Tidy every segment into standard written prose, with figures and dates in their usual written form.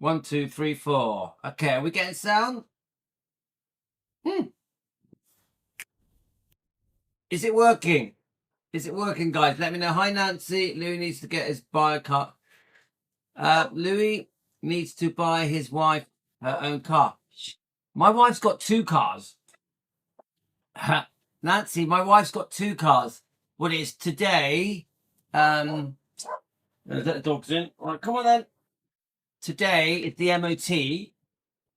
1, 2, 3, 4. Okay, are we getting sound? Is it working? Is it working, guys? Let me know. Hi, Nancy. Louis needs to get his buy a car. Louis needs to buy his wife her own car. My wife's got 2 cars. Nancy, my wife's got 2 cars. What is today? Let the dogs in. All right, come on then. Today is the MOT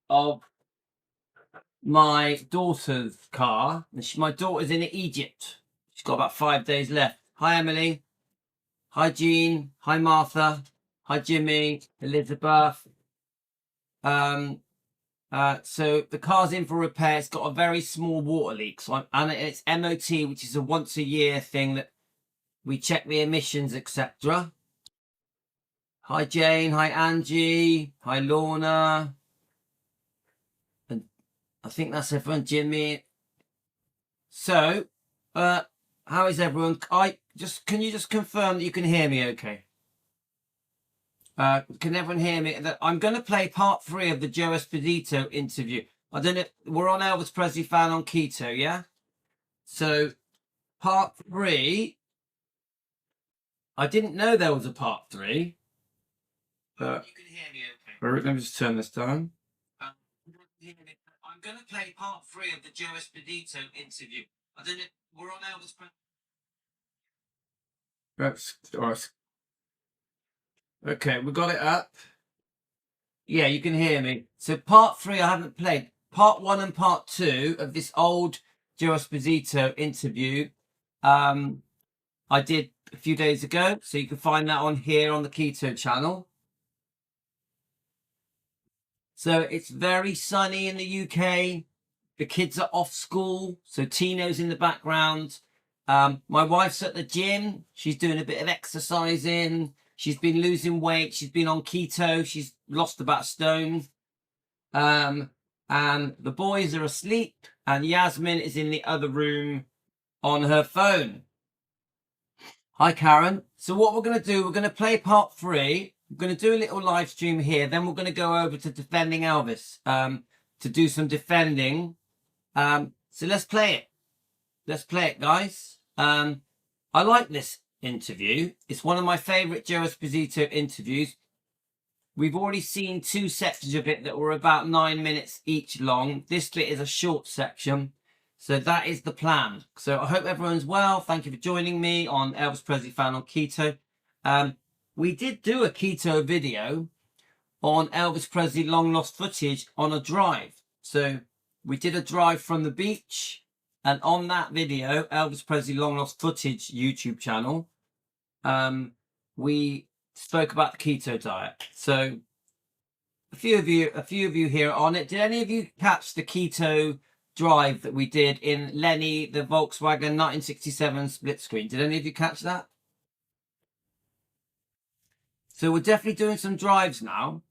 of my daughter's car. My daughter's in Egypt. She's got about 5 days left. Hi, Emily. Hi, Jean. Hi, Martha. Hi, Jimmy. Elizabeth. So the car's in for repair. It's got a very small water leak. And it's MOT, which is a once a year thing that we check the emissions, etc. Hi, Jane. Hi, Angie. Hi, Lorna. And I think that's everyone. Jimmy. So, how is everyone? Can you just confirm that you can hear me okay? Can everyone hear me? I'm going to play part 3 of the Joe Esposito interview. I don't know. We're on Elvis Presley Fan on Keto, yeah? So, part 3. I didn't know there was a part 3. But you can hear me okay. Let me just turn this down. I'm going to play part 3 of the Joe Esposito interview. I don't know. We're on Elvis Presley. Okay, we got it up. Yeah, you can hear me. So part 3 I haven't played. Part 1 and part 2 of this old Joe Esposito interview I did a few days ago. So you can find that on here on the Keto channel. So it's very sunny in the UK. The kids are off school. So Tino's in the background. My wife's at the gym. She's doing a bit of exercising. She's been losing weight. She's been on keto. She's lost about a stone. And the boys are asleep. And Yasmin is in the other room on her phone. Hi, Karen. So what we're going to do, we're going to play part 3. We're going to do a little live stream here. Then we're going to go over to Defending Elvis to do some defending. So let's play it. Let's play it, guys. I like this interview. It's one of my favorite Joe Esposito interviews. We've already seen 2 sections of it that were about 9 minutes each long. This bit is a short section. So that is the plan. So I hope everyone's well. Thank you for joining me on Elvis Presley Fan on Keto. We did do a keto video on Elvis Presley long lost footage on a drive. So we did a drive from the beach. And on that video, Elvis Presley long lost footage YouTube channel, we spoke about the keto diet. So a few of you here on it. Did any of you catch the keto drive that we did in Lenny, the Volkswagen 1967 split screen? Did any of you catch that? So we're definitely doing some drives now.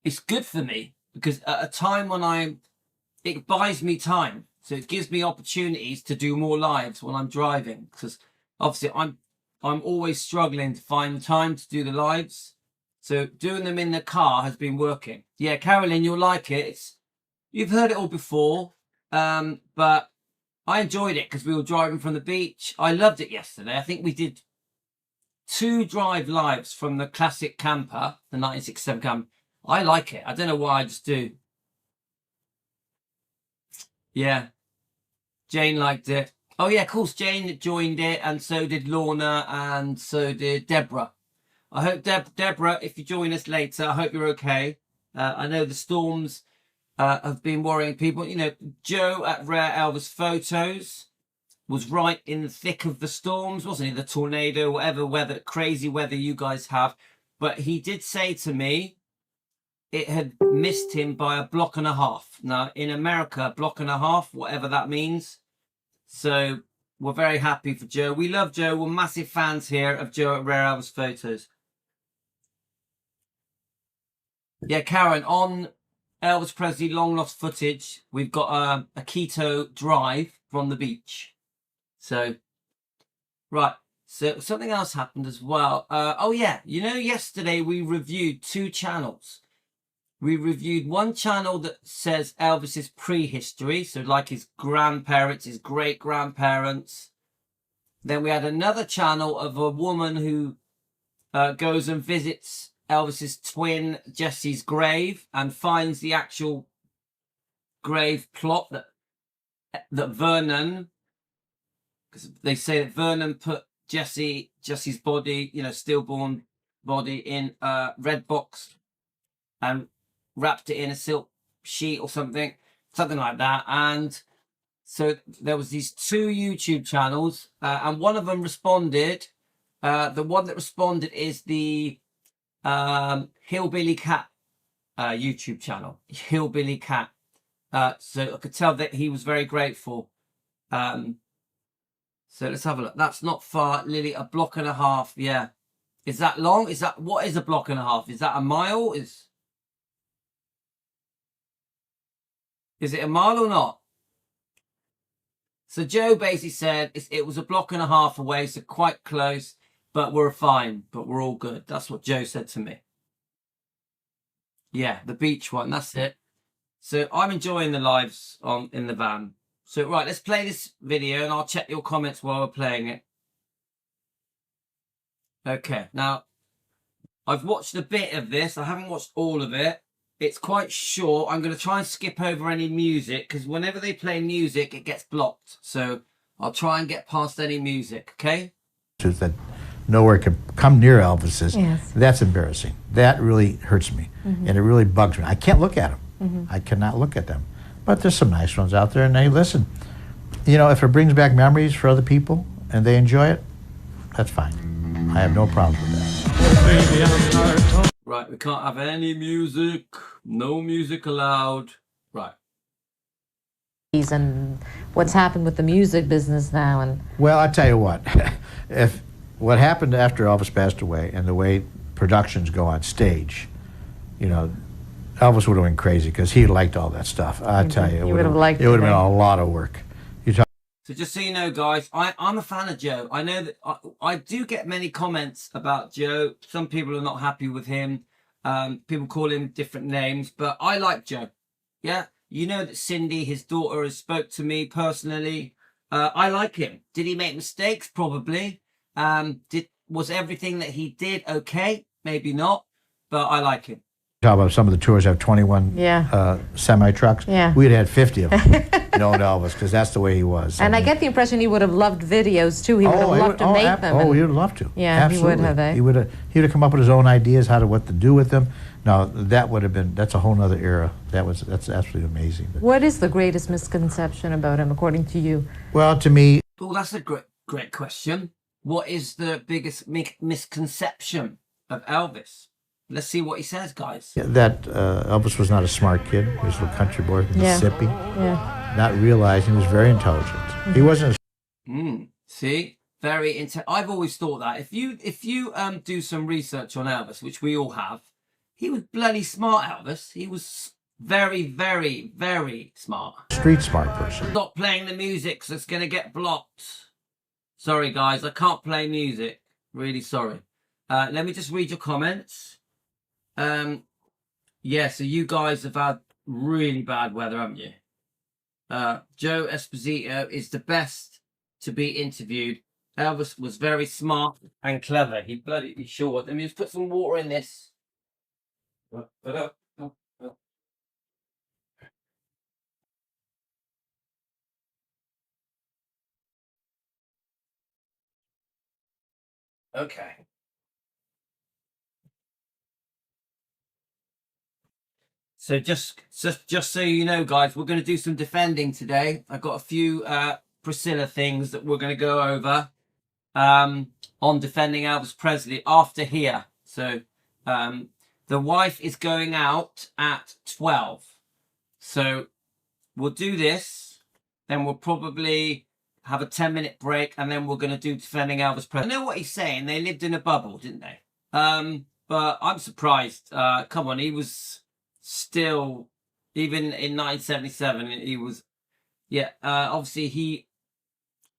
It's good for me because at a time when it buys me time. So it gives me opportunities to do more lives when I'm driving, because obviously I'm always struggling to find time to do the lives. So doing them in the car has been working. Yeah, Carolyn, you'll like it. You've heard it all before, but I enjoyed it because we were driving from the beach. I loved it yesterday. I think we did 2 drive lives from the classic camper, the 1967 camper. I like it. I don't know why, I just do. Yeah. Jane liked it. Oh, yeah, of course, Jane joined it, and so did Lorna, and so did Deborah. I hope, Deborah, if you join us later, I hope you're okay. I know the storms have been worrying people. You know, Joe at Rare Elvis Photos was right in the thick of the storms, wasn't he? The tornado, whatever weather, crazy weather you guys have. But he did say to me, it had missed him by a block and a half. Now, in America, a block and a half, whatever that means. So we're very happy for Joe. We love Joe. We're massive fans here of Joe at Rare Elvis Photos. Yeah, Karen, on Elvis Presley long lost footage, we've got a keto drive from the beach. So, right. So something else happened as well. Oh, yeah. You know, yesterday we reviewed 2 channels. We reviewed one channel that says Elvis's prehistory, so like his grandparents, his great-grandparents. Then we had another channel of a woman who goes and visits Elvis's twin Jesse's grave and finds the actual grave plot that Vernon, because they say that Vernon put Jesse's body, stillborn body, in a red box and wrapped it in a silk sheet or something like that. And so there was these two YouTube channels, and one of them responded. The one that responded is the Hillbilly Cat YouTube channel, Hillbilly Cat. So I could tell that he was very grateful. So let's have a look. That's not far, Lily. 1.5 blocks. Yeah. Is that long? What is 1.5 blocks? Is that a mile? Is it a mile or not? So Joe basically said it was 1.5 blocks away, so quite close, but we're fine, but we're all good. That's what Joe said to me. Yeah, the beach one, that's it. So I'm enjoying the lives in the van. So right, let's play this video and I'll check your comments while we're playing it. Okay, now I've watched a bit of this. I haven't watched all of it. It's quite short. I'm going to try and skip over any music because whenever they play music, it gets blocked. So I'll try and get past any music, okay? That nowhere could come near Elvis's. Yes. That's embarrassing. That really hurts me, and it really bugs me. I can't look at them. I cannot look at them. But there's some nice ones out there, and they listen. If it brings back memories for other people and they enjoy it, that's fine. I have no problem with that. Right, we can't have any music. No music allowed. Right. And what's happened with the music business now, and Well, I tell you what, if what happened after Elvis passed away and the way productions go on stage, Elvis would have went crazy because he liked all that stuff. I tell you, it would have liked it. Would have been a lot of work. So just so you know, guys, I'm a fan of Joe. I know that I do get many comments about Joe. Some people are not happy with him. People call him different names, but I like Joe. Yeah, you know that Cindy, his daughter, has spoke to me personally. I like him. Did he make mistakes? Probably. Was everything that he did okay? Maybe not, but I like him. Talk about some of the tours have 21 semi trucks. Yeah. We'd had 50 of them. Known Elvis because that's the way he was. I get the impression he would have loved videos too. He would have loved to make them. Oh, he would love to. Yeah, absolutely. he would have. He would have come up with his own ideas what to do with them. Now that would have been that's a whole other era. That's absolutely amazing. What is the greatest misconception about him, according to you? Well, to me, well, that's a great question. What is the biggest misconception of Elvis? Let's see what he says, guys. that Elvis was not a smart kid. He was a little country boy from Mississippi. Yeah. Not realizing he was very intelligent. He wasn't. See, I've always thought that if you do some research on Elvis, which we all have, he was bloody smart. Elvis, he was very, very, very smart. Street smart person. Stop playing the music, so it's gonna get blocked. Sorry, guys, I can't play music. Really sorry. Let me just read your comments. Yeah, so you guys have had really bad weather, haven't you? Joe Esposito is the best to be interviewed. Elvis was very smart and clever. He bloody sure. Let me just put some water in this. Okay. So just so you know, guys, we're going to do some defending today. I've got a few Priscilla things that we're going to go over on defending Elvis Presley after here. So the wife is going out at 12. So we'll do this. Then we'll probably have a 10-minute break. And then we're going to do defending Elvis Presley. I know what he's saying. They lived in a bubble, didn't they? But I'm surprised. Come on, he was... Still, even in 1977, he was, obviously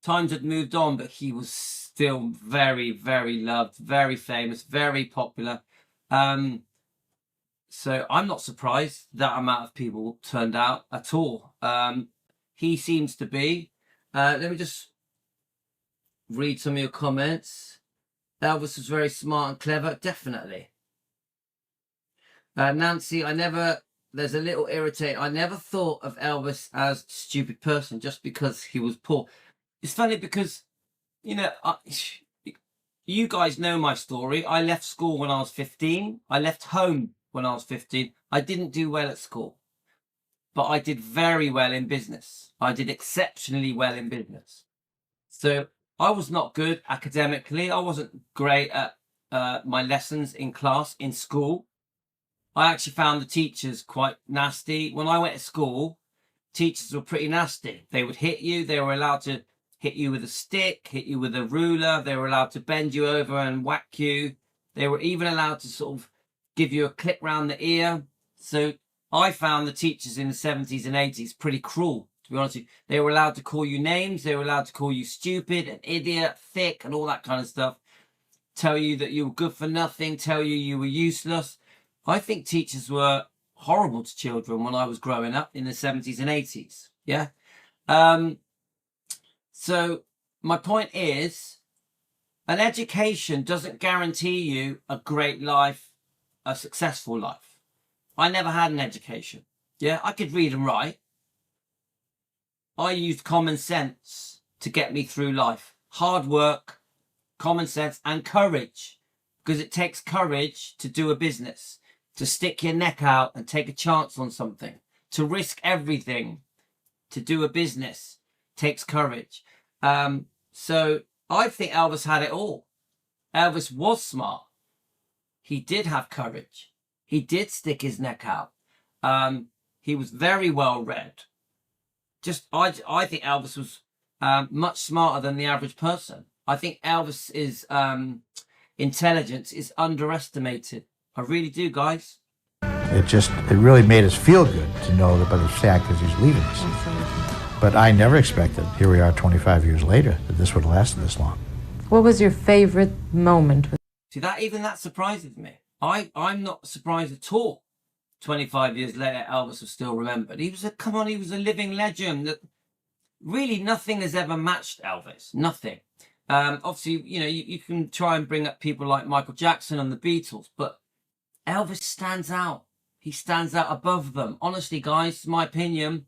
times had moved on, but he was still very, very loved, very famous, very popular. So I'm not surprised that amount of people turned out at all. He seems to be. Let me just read some of your comments. Elvis was very smart and clever. Definitely. Nancy, there's a little irritating. I never thought of Elvis as a stupid person just because he was poor. It's funny because, you know, you guys know my story. I left school when I was 15. I left home when I was 15. I didn't do well at school, but I did very well in business. I did exceptionally well in business. So I was not good academically. I wasn't great at my lessons in class, in school. I actually found the teachers quite nasty. When I went to school, teachers were pretty nasty. They would hit you. They were allowed to hit you with a stick, hit you with a ruler. They were allowed to bend you over and whack you. They were even allowed to sort of give you a clip round the ear. So I found the teachers in the 70s and 80s pretty cruel, to be honest with you. They were allowed to call you names. They were allowed to call you stupid, an idiot, thick, and all that kind of stuff. Tell you that you were good for nothing, tell you you were useless. I think teachers were horrible to children when I was growing up in the 70s and 80s. Yeah. So my point is, an education doesn't guarantee you a great life, a successful life. I never had an education. Yeah, I could read and write. I used common sense to get me through life. Hard work, common sense, and courage. Because it takes courage to do a business, to stick your neck out and take a chance on something, to risk everything, to do a business takes courage. So I think Elvis had it all. Elvis was smart. He did have courage. He did stick his neck out. He was very well read. I think Elvis was much smarter than the average person. I think Elvis's intelligence is underestimated. I really do, guys. It really made us feel good to know about the fact that he's leaving us. Absolutely. But I never expected, here we are 25 years later, that this would last this long. What was your favorite moment? See, that surprises me. I'm not surprised at all. 25 years later, Elvis was still remembered. He was a living legend. That really nothing has ever matched Elvis. Nothing. Obviously, you know, you can try and bring up people like Michael Jackson and the Beatles, but Elvis stands out. He stands out above them. Honestly, guys, it's my opinion.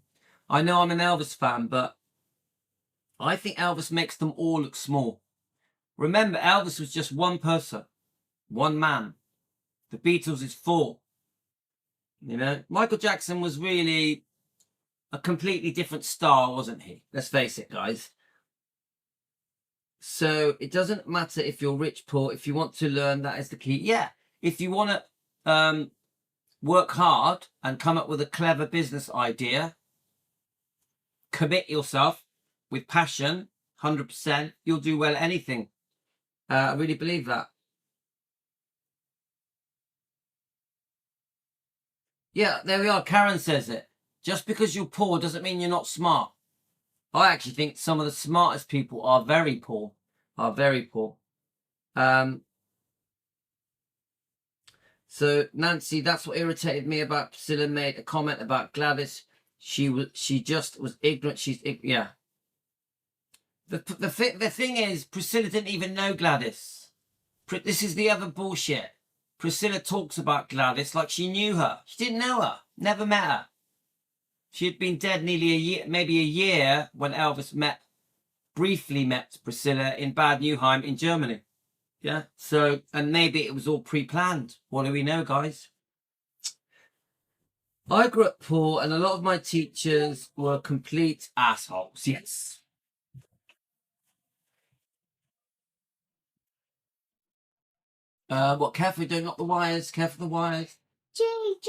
I know I'm an Elvis fan, but I think Elvis makes them all look small. Remember, Elvis was just one person, one man. The Beatles is 4. You know, Michael Jackson was really a completely different star, wasn't he? Let's face it, guys. So it doesn't matter if you're rich, poor. If you want to learn, that is the key. Yeah, if you want to work hard and come up with a clever business idea, commit yourself with passion, 100%, you'll do well at anything. I really believe that. Yeah, there we are. Karen says it. Just because you're poor doesn't mean you're not smart. I actually think some of the smartest people are very poor. So Nancy, that's what irritated me about Priscilla. Made a comment about Gladys. She just was ignorant. Yeah. The thing is, Priscilla didn't even know Gladys. This is the other bullshit. Priscilla talks about Gladys like she knew her. She didn't know her. Never met her. She had been dead nearly a year, maybe a year, when Elvis briefly met Priscilla in Bad Nauheim in Germany. Yeah. So, and maybe it was all pre-planned. What do we know, guys? I grew up poor, and a lot of my teachers were complete assholes. Yes. What? Careful, don't knock the wires. Careful the wires. JJ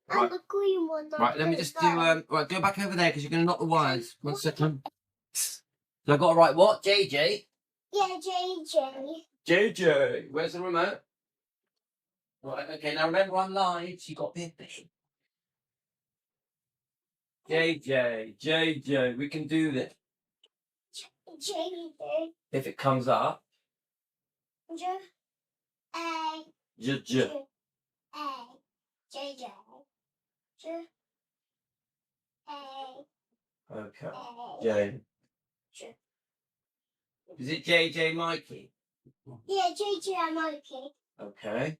and the green one. Right, let me just do. Right, go back over there because you're going to knock the wires. 1 second. So I got to write what? JJ. Yeah, JJ. JJ. Where's the remote? Right. Okay. Now remember, I'm live. So you got to be JJ. We can do this. JJ. If it comes up. J. A. J. A. J A Okay. A J. J. Is it JJ Mikey? Yeah, JJ and Mikey. Okay.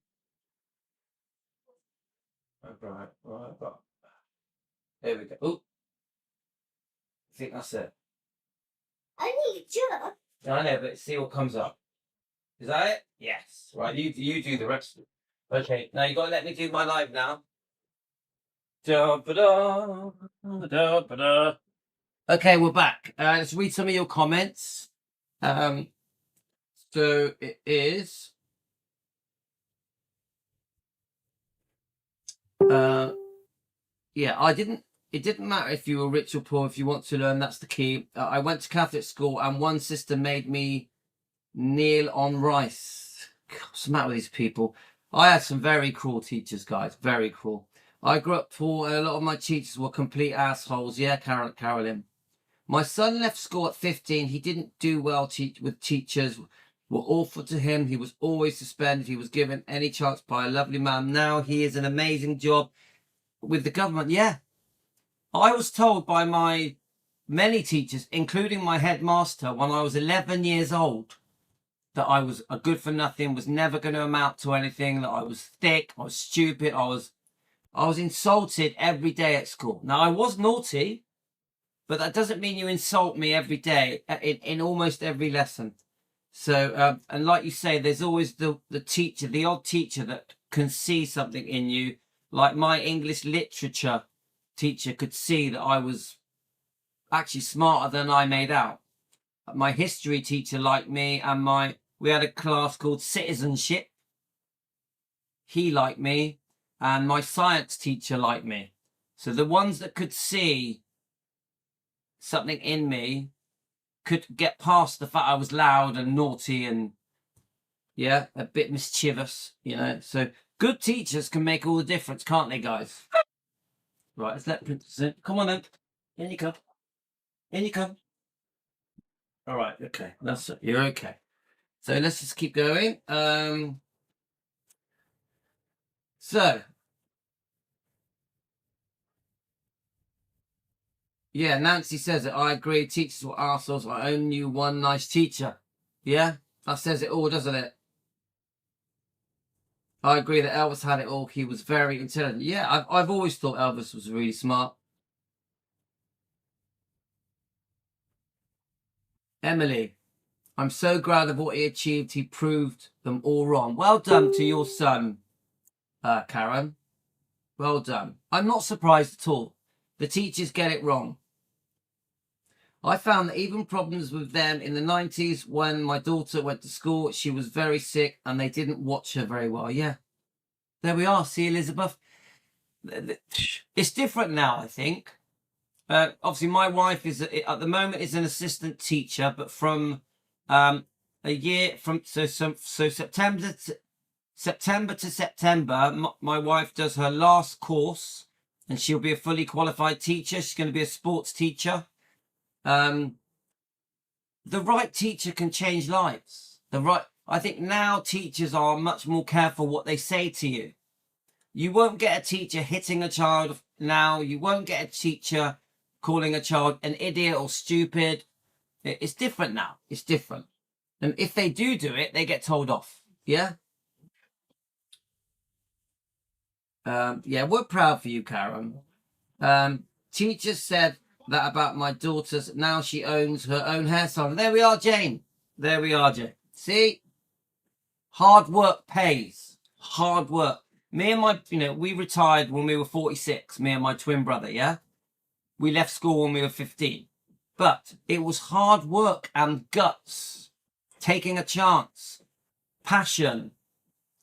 Right. There we go. Oh, I think that's it. I need J. I know, but see what comes up. Is that it? Yes. Right, you do the rest. Okay, now you got to let me do my live now. Da ba da da ba da. Okay, we're back. Let's read some of your comments. So it is. Yeah, it didn't matter if you were rich or poor. If you want to learn, that's the key. I went to Catholic school, and one sister made me kneel on rice. God, what's the matter with these people? I had some very cruel teachers, guys. Very cruel. I grew up poor, and a lot of my teachers were complete assholes. Yeah, Carolyn. My son left school at 15. He didn't do well with teachers. Were awful to him. He was always suspended. He was given any chance by a lovely man. Now he is an amazing job with the government. Yeah. I was told by my many teachers, including my headmaster, when I was 11 years old, that I was a good for nothing, was never going to amount to anything, that I was thick, I was stupid, I was insulted every day at school. Now, I was naughty, but that doesn't mean you insult me every day in almost every lesson. So, and like you say, there's always the teacher, the odd teacher that can see something in you. Like my English literature teacher could see that I was actually smarter than I made out. My history teacher liked me, and we had a class called citizenship. He liked me, and my science teacher liked me. So the ones that could see something in me could get past the fact I was loud and naughty and, yeah, a bit mischievous, you know. So good teachers can make all the difference, can't they, guys? Right, let's let Princess in. Come on then. In you come. In you come. All right, okay. That's it. You're okay. So let's just keep going. So, yeah, Nancy says it. I agree. Teachers were arseholes. I only knew one nice teacher. Yeah, that says it all, doesn't it? I agree that Elvis had it all. He was very intelligent. Yeah, I've always thought Elvis was really smart. Emily, I'm so glad of what he achieved. He proved them all wrong. Well done to your son, Karen. Well done. I'm not surprised at all. The teachers get it wrong. I found that even problems with them in the 90s, when my daughter went to school, she was very sick and they didn't watch her very well. Yeah. There we are. See, Elizabeth? It's different now, I think. Obviously, my wife is at the moment is an assistant teacher, but from a year from September to September, my wife does her last course, and she'll be a fully qualified teacher. She's going to be a sports teacher. The right teacher can change lives. I think now teachers are much more careful what they say to you. You won't get a teacher hitting a child now. You won't get a teacher calling a child an idiot or stupid. It's different now. It's different. And if they do it, they get told off. Yeah? Yeah, we're proud for you, Karen. Teachers said that about my daughter's. Now she owns her own hair salon. There we are, Jane. There we are, Jane. See? Hard work pays. Hard work. Me and my, we retired when we were 46, me and my twin brother, yeah? We left school when we were 15. But it was hard work and guts, taking a chance, passion.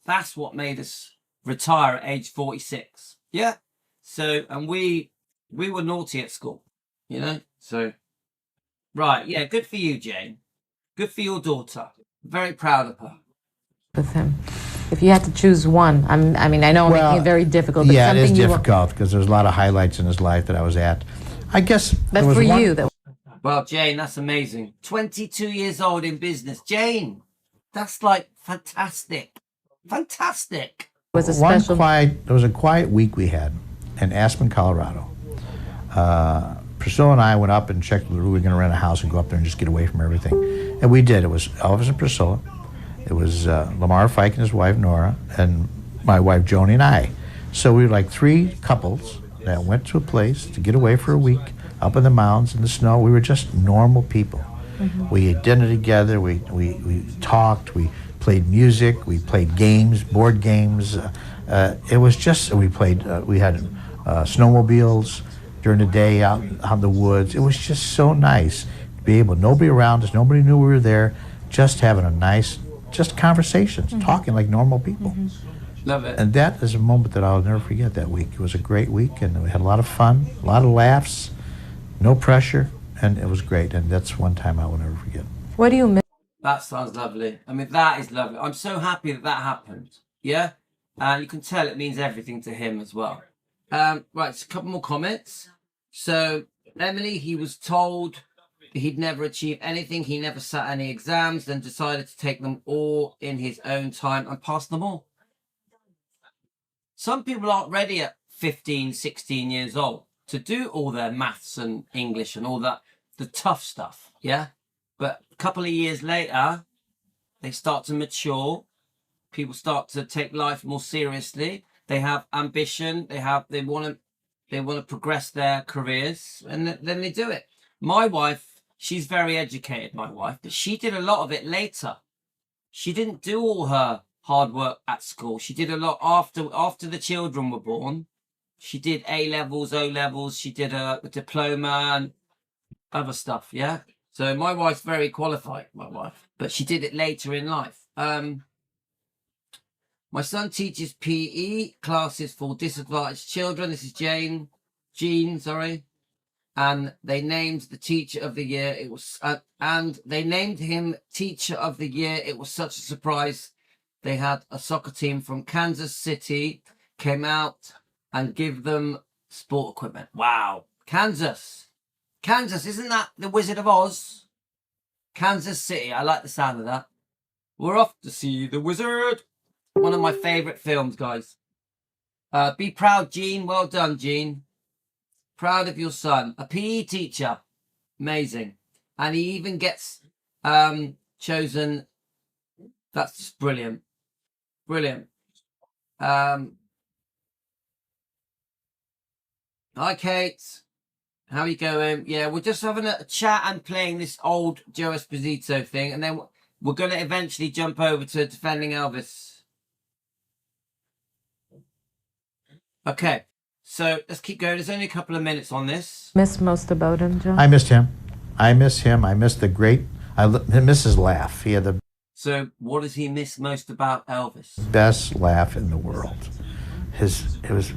That's what made us retire at age 46. Yeah? So, and we were naughty at school, So, right, yeah, good for you, Jane. Good for your daughter. Very proud of her. With him. If you had to choose one, I know I'm making it very difficult. But yeah, it is something difficult because there's a lot of highlights in his life that I was at. I guess. But for you, though. Well, Jane, that's amazing. 22 years old in business. Jane, that's like fantastic. Fantastic. Was a special. There was a quiet week we had, in Aspen, Colorado. Priscilla and I went up and checked whether we were going to rent a house and go up there and just get away from everything. And we did. It was Elvis and Priscilla. It was Lamar Fike and his wife, Nora, and my wife, Joni, and I. So we were like 3 couples that went to a place to get away for a week, up in the mountains in the snow. We were just normal people. We ate dinner together, we talked, we played music, we played games, board games. It was just, we had snowmobiles during the day out in the woods. It was just so nice to be able, nobody around us, nobody knew we were there, just having a nice, just conversations, talking like normal people. Love it. And that is a moment that I'll never forget that week. It was a great week, and we had a lot of fun, a lot of laughs, no pressure, and it was great. And that's one time I will never forget. What do you miss? That sounds lovely. I mean, that is lovely. I'm so happy that that happened. Yeah? And you can tell it means everything to him as well. Right, so a couple more comments. So, Emily, he was told he'd never achieve anything. He never sat any exams, then decided to take them all in his own time and pass them all. Some people aren't ready at 15, 16 years old to do all their maths and English and all that, the tough stuff, yeah? But a couple of years later, they start to mature. People start to take life more seriously. They have ambition. They want to progress their careers, and then they do it. My wife, she's very educated, my wife, but she did a lot of it later. She didn't do all her hard work at school. She did a lot after the children were born. She did A levels, O levels. She did a diploma and other stuff. Yeah. So my wife's very qualified, my wife, but she did it later in life. My son teaches PE classes for disadvantaged children. This is Jean, sorry. And they named the teacher of the year. It was, and they named him teacher of the year. It was such a surprise. They had a soccer team from Kansas City came out and give them sport equipment. Wow. Kansas, isn't that the Wizard of Oz? Kansas City. I like the sound of that. We're off to see the wizard. One of my favorite films, guys. Be proud, Gene. Well done, Gene. Proud of your son. A PE teacher. Amazing. And he even gets chosen. That's just brilliant. Brilliant. Hi, Kate. How are you going? Yeah, we're just having a chat and playing this old Joe Esposito thing. And then we're going to eventually jump over to Defending Elvis. Okay, so let's keep going. There's only a couple of minutes on this. Miss most about him, John? I missed him. I miss him. I miss the great. I miss his laugh. He had the So what does he miss most about Elvis? best laugh in the world. It was.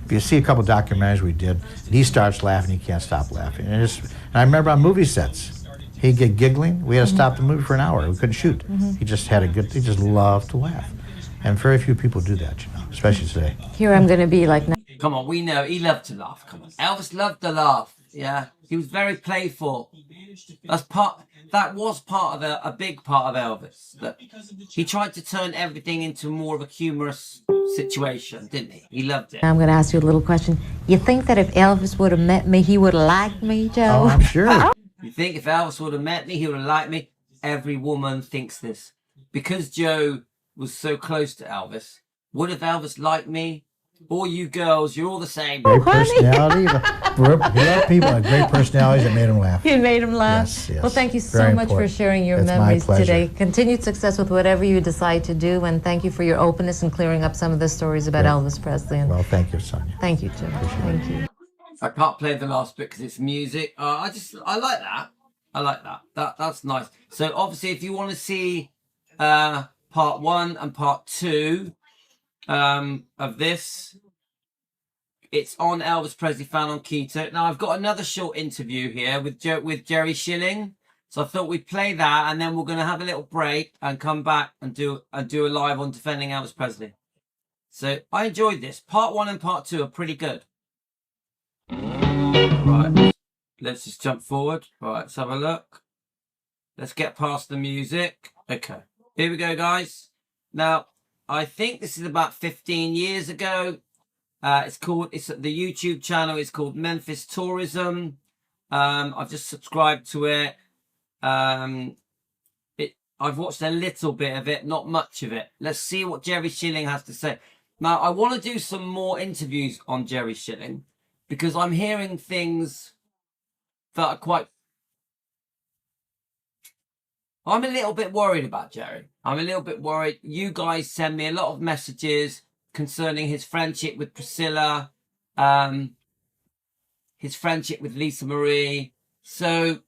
If you see a couple documentaries we did, and he starts laughing, he can't stop laughing. And I remember on movie sets, he'd get giggling. We had to stop the movie for an hour. We couldn't shoot. He just had he just loved to laugh. And very few people do that, you know, especially today. Here I'm going to be like... Come on, we know he loved to laugh. Come on, Elvis loved to laugh. Yeah, he was very playful. That was part of a big part of Elvis. That he tried to turn everything into more of a humorous situation, didn't he? He loved it. I'm going to ask you a little question. You think that if Elvis would have met me, he would have liked me, Joe? Oh, I'm sure. You think if Elvis would have met me, he would have liked me? Every woman thinks this. Because Joe was so close to Elvis, would have Elvis liked me? All you girls, you're all the same. Great personality. He loved people with great personalities that made him laugh. You made him laugh. Yes, yes. Well, thank you so Very much important. for sharing your It's my memories pleasure. today. Continued success with whatever you decide to do, and thank you for your openness and clearing up some of the stories about Great. Elvis Presley. And Well, thank you, Sonia. thank you, Joe. Thank you. I can't play the last bit because it's music. I like that. I like that. That's nice. So obviously, if you want to see part 1 and part 2 of this, it's on Elvis Presley Fan on Keto. Now I've got another short interview here with Jerry Shilling. So I thought we'd play that, and then we're going to have a little break and come back and do a live on Defending Elvis Presley. So I enjoyed this. Part 1 and part 2 are pretty good. Right, let's just jump forward. Right, let's have a look. Let's get past the music. Okay, here we go, guys. Now, I think this is about 15 years ago. It's the YouTube channel is called Memphis Tourism. I've just subscribed to it. I've watched a little bit of it, not much of it. Let's see what Jerry Shilling has to say. Now, I want to do some more interviews on Jerry Shilling because I'm hearing things that are quite... I'm a little bit worried about Jerry. I'm a little bit worried. You guys send me a lot of messages concerning his friendship with Priscilla, his friendship with Lisa Marie. So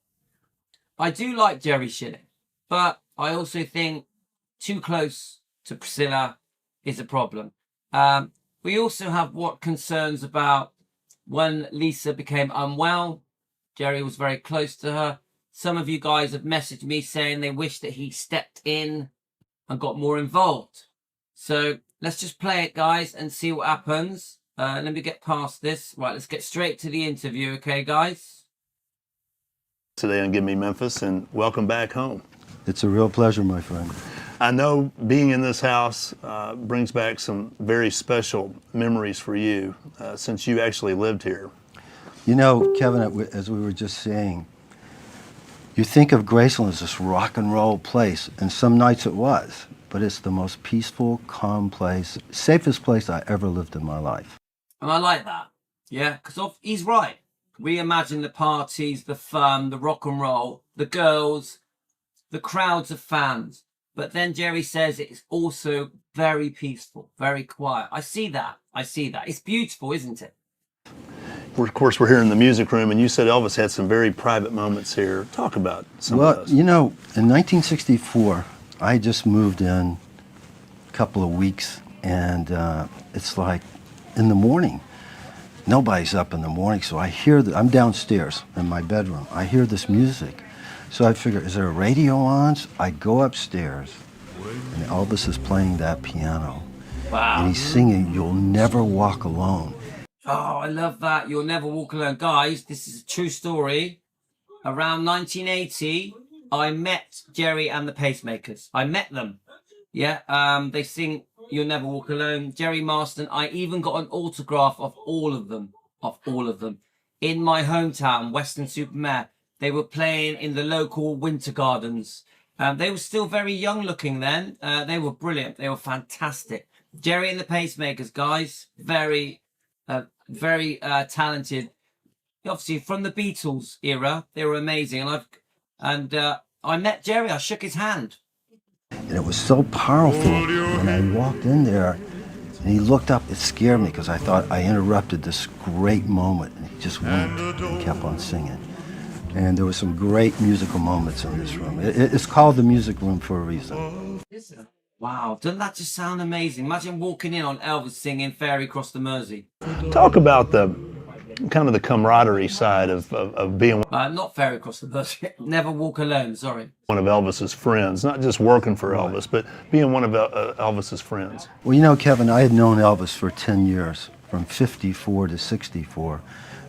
I do like Jerry Shilling, but I also think too close to Priscilla is a problem. We also have what concerns about when Lisa became unwell. Jerry was very close to her. Some of you guys have messaged me saying they wish that he stepped in and got more involved. So let's just play it, guys, and see what happens. Let me get past this. Right, let's get straight to the interview, okay, guys? Today on Give Me Memphis, and welcome back home. It's a real pleasure, my friend. I know being in this house brings back some very special memories for you since you actually lived here. You know, Kevin, as we were just saying, you think of Graceland as this rock and roll place, and some nights it was, but it's the most peaceful, calm place, safest place I ever lived in my life. And I like that, yeah, because he's right. We imagine the parties, the fun, the rock and roll, the girls, the crowds of fans. But then Jerry says it's also very peaceful, very quiet. I see that. It's beautiful, isn't it? Of course, we're here in the music room, and you said Elvis had some very private moments here. Talk about some of those. Well, you know, in 1964, I just moved in a couple of weeks, and it's like in the morning. Nobody's up in the morning, so I hear I'm downstairs in my bedroom. I hear this music. So I figure, is there a radio on? So I go upstairs, and Elvis is playing that piano. Wow. And he's singing, "You'll Never Walk Alone." Oh, I love that. You'll Never Walk Alone. Guys, this is a true story. Around 1980, I met Jerry and the Pacemakers. I met them. Yeah, they sing You'll Never Walk Alone. Jerry Marston. I even got an autograph of all of them. In my hometown, Weston-super-Mare. They were playing in the local winter gardens. They were still very young looking then. They were brilliant. They were fantastic. Jerry and the Pacemakers, guys. Very talented. Obviously from the Beatles era, they were amazing. And I met Jerry. I shook his hand. And it was so powerful when I walked in there, and he looked up. It scared me because I thought I interrupted this great moment. And he just winked and kept on singing. And there were some great musical moments in this room. It's called the music room for a reason. Wow, doesn't that just sound amazing? Imagine walking in on Elvis singing Fairy Cross the Mersey. Talk about the kind of the camaraderie side of being Not Fairy Cross the Mersey. Never Walk Alone, sorry. one of Elvis's friends, not just working for Elvis, but being one of Elvis's friends. Well, you know, Kevin, I had known Elvis for 10 years, from 54 to 64,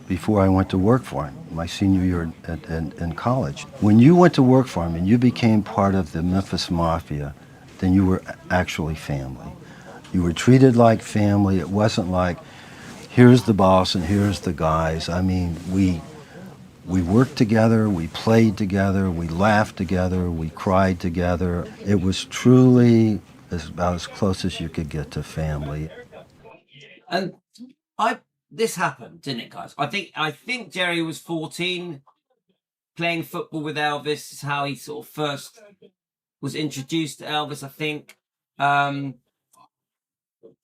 before I went to work for him, my senior year in college. When you went to work for him and you became part of the Memphis Mafia, then you were actually family. You were treated like family. It wasn't like, here's the boss and here's the guys. I mean, we worked together, we played together, we laughed together, we cried together. It was truly about as close as you could get to family. And this happened, didn't it, guys? I think Jerry was 14, playing football with Elvis is how he sort of first was introduced to Elvis, I think.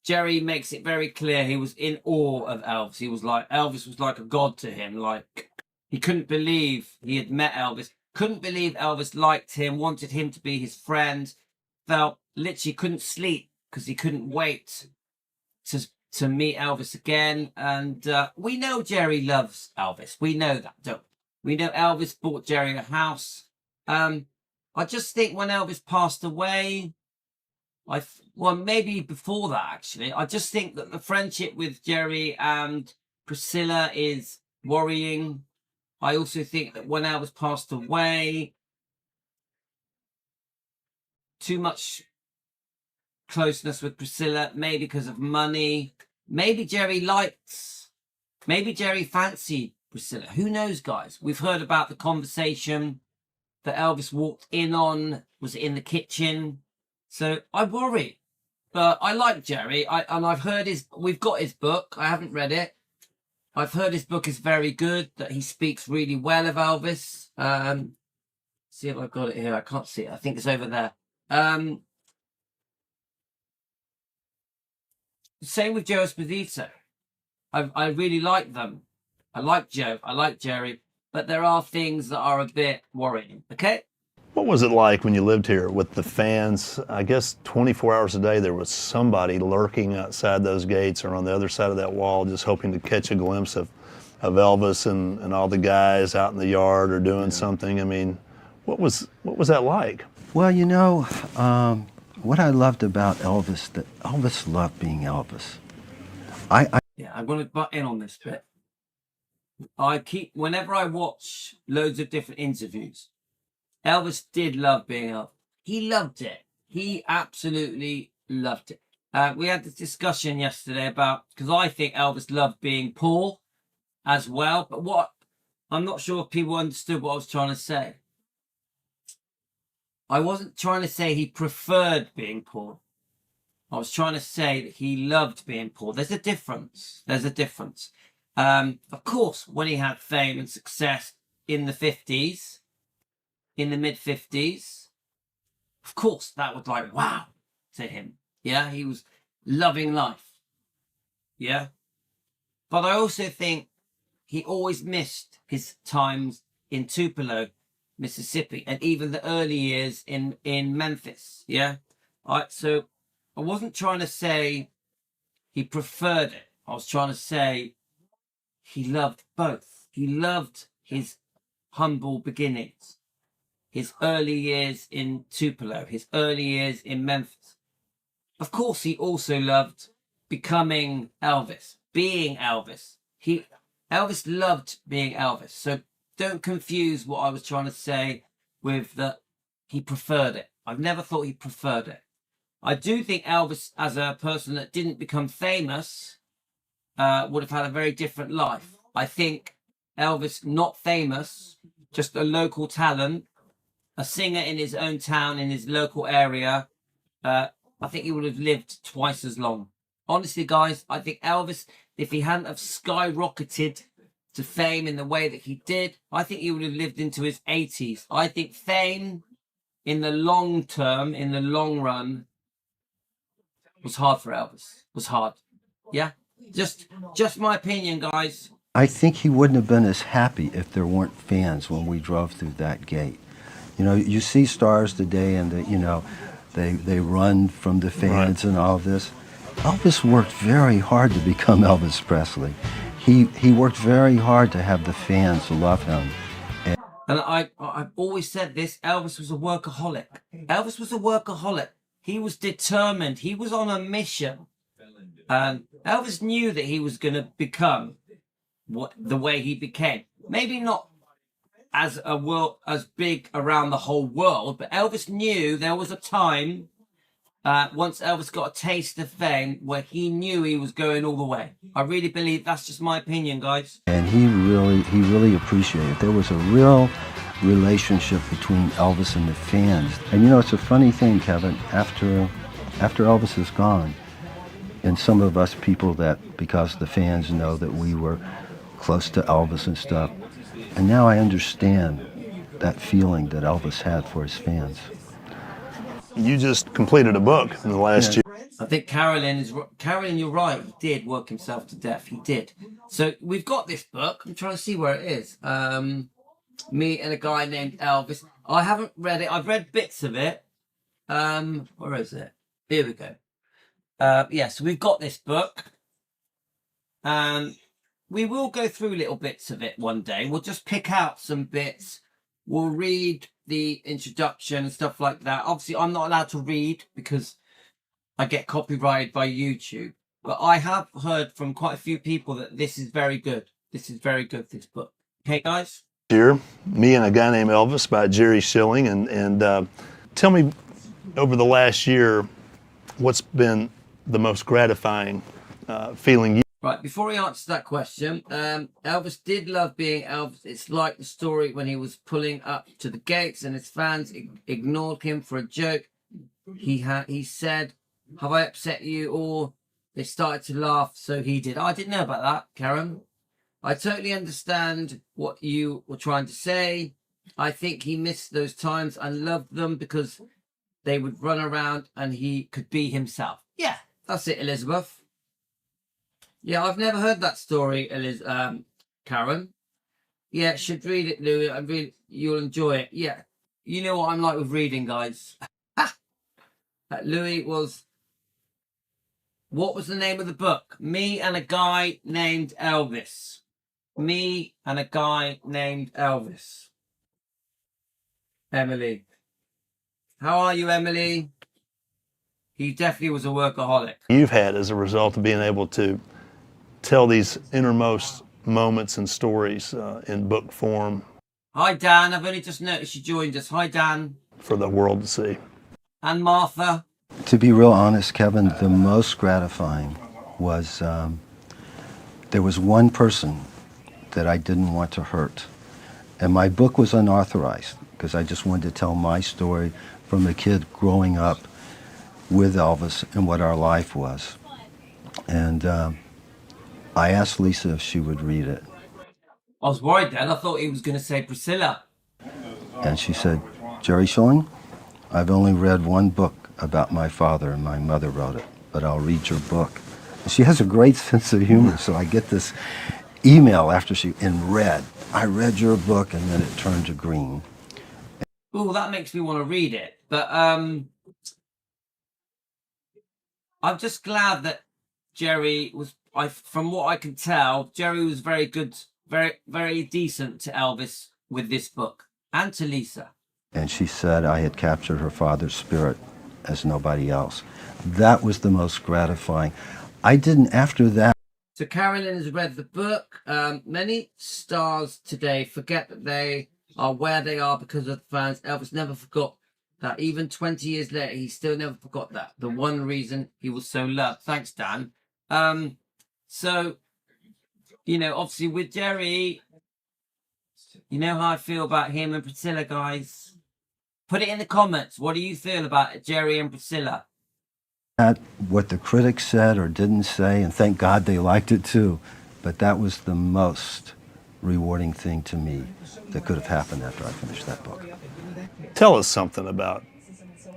Jerry makes it very clear he was in awe of Elvis. Elvis was like a god to him. Like, he couldn't believe he had met Elvis. Couldn't believe Elvis liked him, wanted him to be his friend. Felt literally couldn't sleep because he couldn't wait to meet Elvis again. And we know Jerry loves Elvis. We know that, don't we? We know Elvis bought Jerry a house. I just think when Elvis passed away, well, maybe before that, actually, I just think that the friendship with Jerry and Priscilla is worrying. I also think that when Elvis passed away, too much closeness with Priscilla, maybe because of money. maybe Jerry fancied Priscilla. Who knows, guys? We've heard about the conversation that Elvis walked in on. Was it in the kitchen? So I worry. But I like Jerry. I've heard we've got his book. I haven't read it. I've heard his book is very good, that he speaks really well of Elvis. See if I've got it here. I can't see it. I think it's over there. Same with Joe Esposito. I really like them. I like Joe. I like Jerry. But there are things that are a bit worrying. Okay? What was it like when you lived here with the fans? I guess 24 hours a day there was somebody lurking outside those gates or on the other side of that wall just hoping to catch a glimpse of Elvis and all the guys out in the yard or doing something. I mean, what was that like? Well, you know, what I loved about Elvis, that Elvis loved being Elvis. Yeah, I'm going to butt in on this bit. Whenever I watch loads of different interviews, Elvis did love being Elvis. He loved it. He absolutely loved it. We had this discussion yesterday because I think Elvis loved being poor as well. But I'm not sure if people understood what I was trying to say. I wasn't trying to say he preferred being poor. I was trying to say that he loved being poor. There's a difference. Of course, when he had fame and success in the 50s, in the mid-50s, of course, that was like, wow, to him. Yeah, he was loving life. Yeah. But I also think he always missed his times in Tupelo, Mississippi, and even the early years in Memphis. Yeah. So I wasn't trying to say he preferred it. I was trying to say he loved both. He loved his humble beginnings, his early years in Tupelo, his early years in Memphis. Of course, he also loved becoming Elvis, being Elvis. Elvis loved being Elvis. So don't confuse what I was trying to say with that he preferred it. I've never thought he preferred it. I do think Elvis, as a person that didn't become famous, would have had a very different life. I think Elvis, not famous, just a local talent, a singer in his own town, in his local area, I think he would have lived twice as long. Honestly, guys, I think Elvis, if he hadn't have skyrocketed to fame in the way that he did, I think he would have lived into his 80s. I think fame in the long term, in the long run, was hard for Elvis. Was hard. Yeah? Just my opinion, guys. I think he wouldn't have been as happy if there weren't fans when we drove through that gate. You know, you see stars today and they run from the fans and all this. Elvis worked very hard to become Elvis Presley. He worked very hard to have the fans love him. And I've always said this, Elvis was a workaholic. Elvis was a workaholic. He was determined. He was on a mission. And Elvis knew that he was going to become the way he became. Maybe not as big around the whole world, but Elvis knew there was a time, once Elvis got a taste of fame, where he knew he was going all the way. I really believe that's just my opinion, guys. And he really appreciated it. There was a real relationship between Elvis and the fans. And you know, it's a funny thing, Kevin, after Elvis is gone, and some of us people that, because the fans know that we were close to Elvis and stuff, and now I understand that feeling that Elvis had for his fans. You just completed a book in the last year. I think Carolyn, you're right. He did work himself to death. He did. So we've got this book. I'm trying to see where it is. Me and a guy named Elvis. I haven't read it. I've read bits of it. Where is it? Here we go. So we've got this book. We will go through little bits of it one day. We'll just pick out some bits. We'll read the introduction and stuff like that. Obviously, I'm not allowed to read because I get copyrighted by YouTube. But I have heard from quite a few people that this is very good. This is very good, this book. Okay, guys? Here, me and a guy named Elvis by Jerry Shilling. And tell me, over the last year, what's been the most gratifying feeling. Right, before he answers that question, Elvis did love being Elvis. It's like the story when he was pulling up to the gates and his fans ignored him for a joke. He said, "Have I upset you?" Or they started to laugh, so he did. I didn't know about that, Karen. I totally understand what you were trying to say. I think he missed those times and loved them because they would run around and he could be himself. Yeah, that's it, Elizabeth. Yeah, I've never heard that story, Karen. Yeah, should read it, Louis. You'll enjoy it. Yeah, you know what I'm like with reading, guys. Louis was... What was the name of the book? Me and a Guy Named Elvis. Me and a Guy Named Elvis. Emily. How are you, Emily? He definitely was a workaholic. You've had as a result of being able to tell these innermost moments and stories in book form. Hi, Dan. I've only just noticed you joined us. Hi, Dan. For the world to see. And Martha. To be real honest, Kevin, the most gratifying was there was one person that I didn't want to hurt. And my book was unauthorized because I just wanted to tell my story from a kid growing up with Elvis and what our life was. And I asked Lisa if she would read it. I was worried then. I thought he was going to say Priscilla. And she said, "Jerry Shilling, I've only read one book about my father and my mother wrote it, but I'll read your book." And she has a great sense of humor, so I get this email after I read your book, and then it turned to green. Oh, that makes me want to read it. But I'm just glad that Jerry was, from what I can tell, Jerry was very good, very, very decent to Elvis with this book and to Lisa. And she said I had captured her father's spirit as nobody else. That was the most gratifying. I didn't, after that. So Carolyn has read the book. Many stars today forget that they are where they are because of the fans. Elvis never forgot that. Even 20 years later, he still never forgot that. The one reason he was so loved. Thanks, Dan. So, you know, obviously with Jerry, you know how I feel about him and Priscilla, guys. Put it in the comments. What do you feel about Jerry and Priscilla? At what the critics said or didn't say, and thank God they liked it too, but that was the most rewarding thing to me that could have happened after I finished that book. Tell us something about,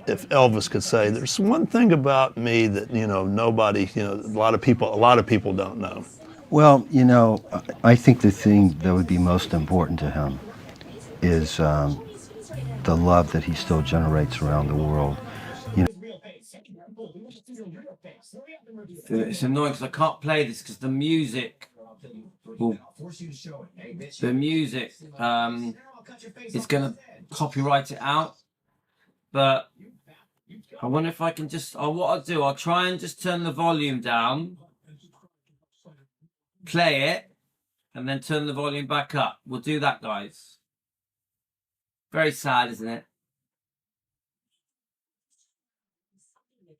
if Elvis could say, there's one thing about me that, you know, nobody, you know, a lot of people don't know. Well, you know, I think the thing that would be most important to him is the love that he still generates around the world. You know, it's annoying because I can't play this because the music, is going to copyright it out. But I wonder if I can just, what I'll do, I'll try and just turn the volume down, play it, and then turn the volume back up. We'll do that, guys. Very sad, isn't it?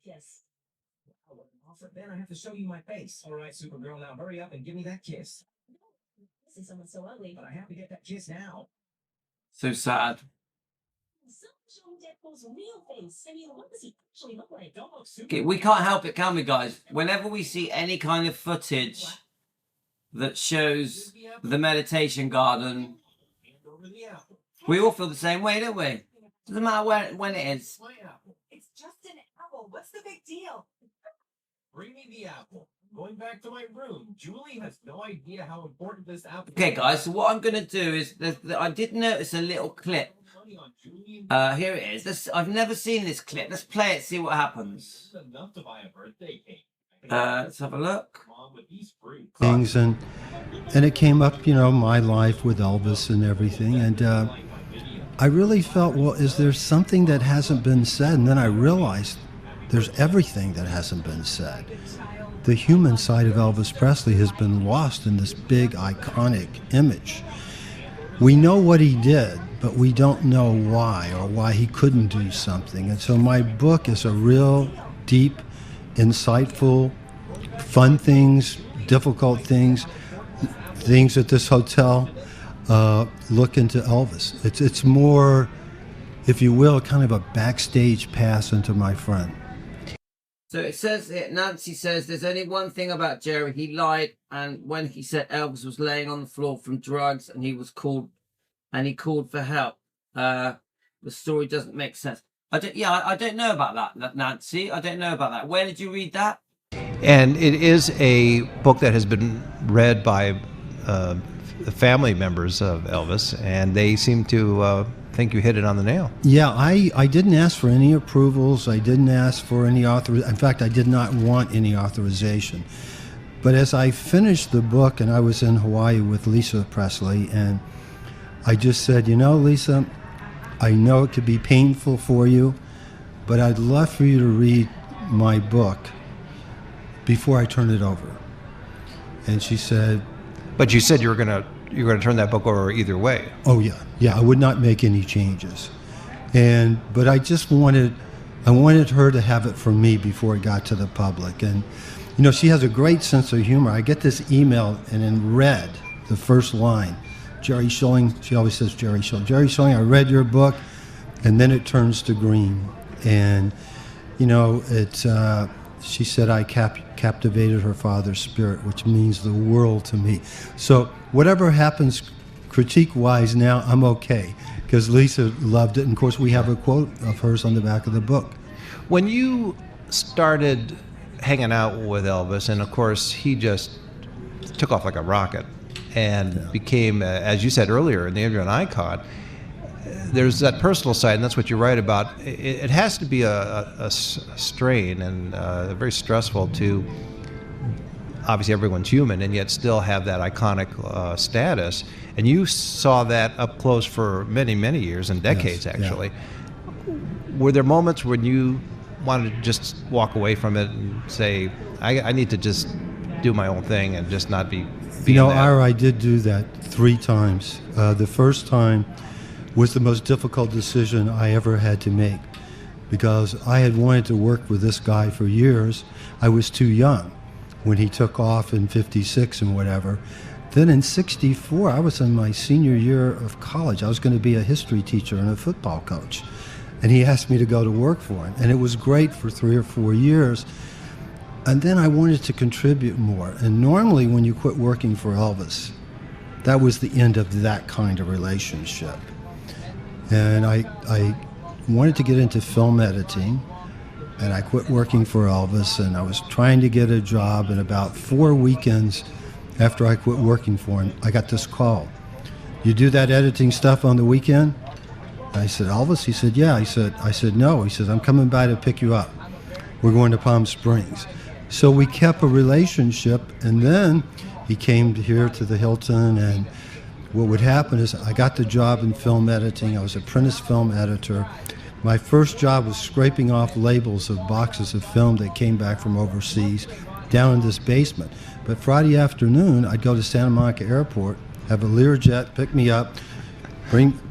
Kiss. Then I have to show you my face. All right, Supergirl, now hurry up and give me that kiss. See someone so ugly. But I have to get that kiss now. So sad. Okay, we can't help it, can we, guys? Whenever we see any kind of footage that shows the meditation garden, we all feel the same way, don't we? Doesn't matter when it is. It's just an apple. What's the big deal? Bring me the apple. Going back to my room. Julie has no idea how important this apple is. Okay, guys, so what I'm going to do is, I did notice a little clip. Here it is. I've never seen this clip. Let's play it, see what happens. Let's have a look. Things and it came up, you know, my life with Elvis and everything, and I really felt, well, is there something that hasn't been said? And then I realized there's everything that hasn't been said. The human side of Elvis Presley has been lost in this big iconic image. We know what he did, but we don't know why or why he couldn't do something. And so my book is a real deep, insightful, fun things, difficult things, things at this hotel, look into Elvis. It's more, if you will, kind of a backstage pass into my friend. So it says here, Nancy says, there's only one thing about Jerry. He lied, and when he said Elvis was laying on the floor from drugs and he called for help. The story doesn't make sense. I don't know about that, Nancy. I don't know about that. Where did you read that? And it is a book that has been read by the family members of Elvis, and they seem to think you hit it on the nail. Yeah, I didn't ask for any approvals. I didn't ask for any in fact, I did not want any authorization. But as I finished the book, and I was in Hawaii with Lisa Presley, and I just said, you know, Lisa, I know it could be painful for you, but I'd love for you to read my book before I turn it over. And she said... But you said you're gonna turn that book over either way. Oh yeah, I would not make any changes. But I just wanted her to have it from me before it got to the public. And you know, she has a great sense of humor. I get this email, and in red, the first line, Jerry Shilling, she always says Jerry Shilling. Jerry Shilling, I read your book, and then it turns to green. And you know, she said I captivated her father's spirit, which means the world to me. So whatever happens critique-wise now, I'm okay, because Lisa loved it. And of course, we have a quote of hers on the back of the book. When you started hanging out with Elvis, and of course, he just took off like a rocket and became, as you said earlier in the interview, an icon. There's that personal side, and that's what you write about. It has to be a strain and very stressful to, obviously everyone's human, and yet still have that iconic status. And you saw that up close for many, many years and decades, Yes, actually. yeah. Were there moments when you wanted to just walk away from it and say, I need to just do my own thing and just not be You know, that? Ira, I did do that 3 times. The first time was the most difficult decision I ever had to make, because I had wanted to work with this guy for years. I was too young when he took off in '56 and whatever. Then in '64, I was in my senior year of college. I was going to be a history teacher and a football coach. And he asked me to go to work for him. And it was great for 3 or 4 years. And then I wanted to contribute more. And normally when you quit working for Elvis, that was the end of that kind of relationship. And I wanted to get into film editing, and I quit working for Elvis, and I was trying to get a job, and about 4 weekends after I quit working for him, I got this call. You do that editing stuff on the weekend? I said, Elvis? He said, yeah. I said, no. He says, I'm coming by to pick you up. We're going to Palm Springs. So we kept a relationship, and then he came here to the Hilton, and what would happen is I got the job in film editing. I was apprentice film editor. My first job was scraping off labels of boxes of film that came back from overseas down in this basement. But Friday afternoon, I'd go to Santa Monica Airport, have a Learjet pick me up,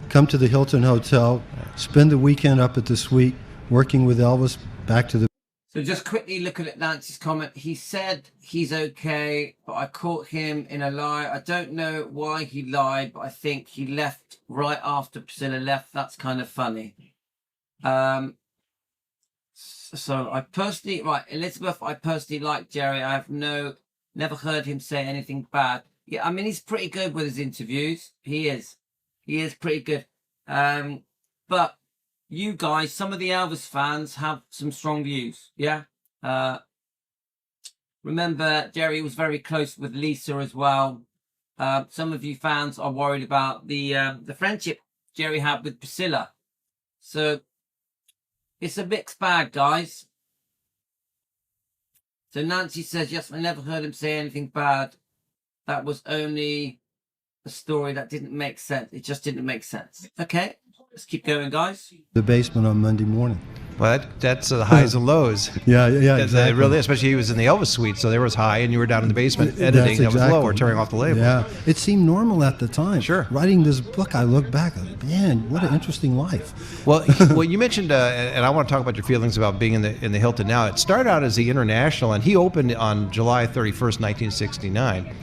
come to the Hilton Hotel, spend the weekend up at the suite, working with Elvis, back to the... So just quickly looking at Nancy's comment, he said he's okay, but I caught him in a lie. I don't know why he lied, but I think he left right after Priscilla left. That's kind of funny. So I personally, right, Elizabeth, I personally like Jerry. I have never heard him say anything bad. Yeah, I mean, he's pretty good with his interviews. He is pretty good. But you guys, some of the Elvis fans have some strong views. Yeah. Remember, Jerry was very close with Lisa as well. Some of you fans are worried about the friendship Jerry had with Priscilla. So it's a mixed bag, guys. So Nancy says, yes, I never heard him say anything bad. That was only a story that didn't make sense. It just didn't make sense. Okay, let's keep going, guys. The basement on Monday morning. Well, that's the highs and lows. Yeah, It really, especially he was in the Elvis suite, so there was high, and you were down in the basement editing. That was low or tearing off the label. Yeah, it seemed normal at the time. Sure. Writing this book, I look back, man, what an interesting life. Well, you mentioned, and I want to talk about your feelings about being in the Hilton now. It started out as the International, and he opened on July 31st, 1969.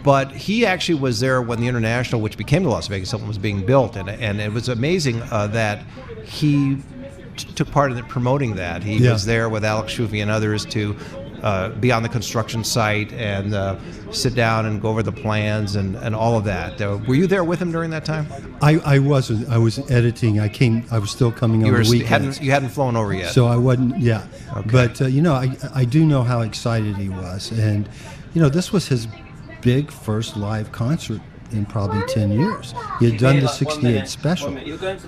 But he actually was there when the International, which became the Las Vegas Hilton, was being built, and it was amazing that he took part in promoting that. He was there with Alex Shufi and others to be on the construction site and sit down and go over the plans and all of that. Were you there with him during that time? I wasn't. I was editing. I was still coming on the weekends. You hadn't flown over yet. So I wasn't, yeah. Okay. But, I do know how excited he was. And, this was his big first live concert in probably 10 years. He had done the 68 special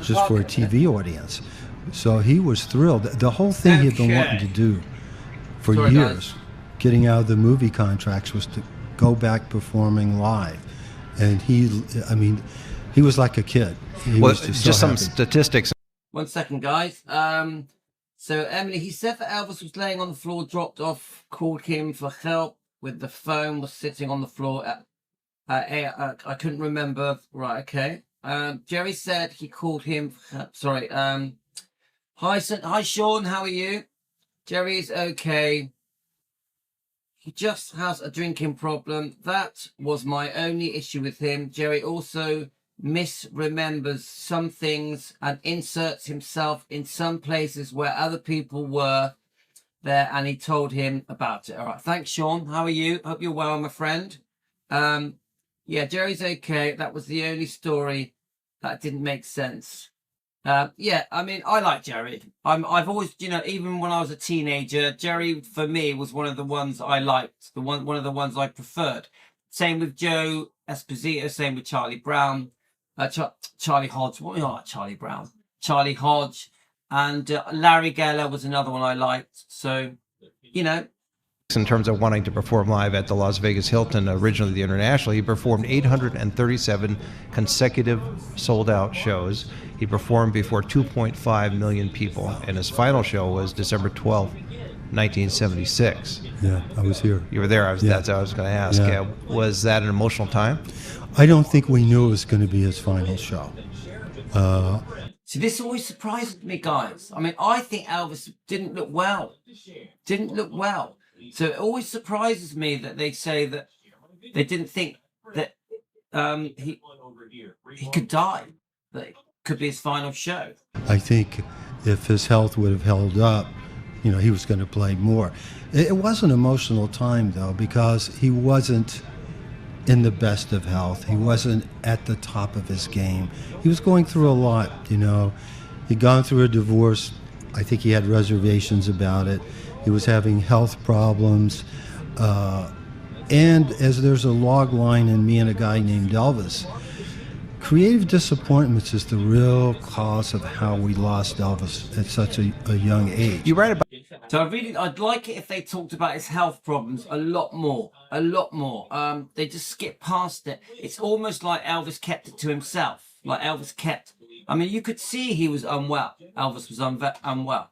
just for a TV audience. So he was thrilled. The whole thing he had been wanting to do for years, getting out of the movie contracts, was to go back performing live. And he was like a kid. He was just some happy. statistics. 1 second, guys. So Emily, he said that Elvis was laying on the floor, dropped off, called him for help with the phone, was sitting on the floor. I couldn't remember. Right, okay. Jerry said he called him. Sorry. Hi, Sean. How are you? Jerry's okay. He just has a drinking problem. That was my only issue with him. Jerry also misremembers some things and inserts himself in some places where other people were there, and he told him about it. All right. Thanks, Sean. How are you? Hope you're well, my friend. Yeah, Jerry's okay. That was the only story that didn't make sense. Yeah, I mean, I like Jerry. I've always, even when I was a teenager, Jerry for me was one of the ones I liked, one of the ones I preferred. Same with Joe Esposito, same with Charlie Brown, Charlie Hodge. What we are, Charlie Brown, Charlie Hodge, and Larry Geller was another one I liked. So, In terms of wanting to perform live at the Las Vegas Hilton, originally the International, he performed 837 consecutive sold-out shows. He performed before 2.5 million people, and his final show was December 12th, 1976. Yeah, I was here. You were there. That's what I was going to ask. Yeah. Was that an emotional time? I don't think we knew it was going to be his final show. See, this always surprises me, guys. I mean, I think Elvis didn't look well. So it always surprises me that they say that they didn't think that he could die, that it could be his final show. I think if his health would have held up, he was going to play more. It was an emotional time, though, because he wasn't in the best of health. He wasn't at the top of his game. He was going through a lot, He'd gone through a divorce. I think he had reservations about it. He was having health problems. And as there's a log line in Me and a Guy Named Elvis, creative disappointments is the real cause of how we lost Elvis at such a young age. You write about. So I'd like it if they talked about his health problems a lot more. They just skipped past it. It's almost like Elvis kept it to himself. I mean, you could see he was unwell. Elvis was unwell.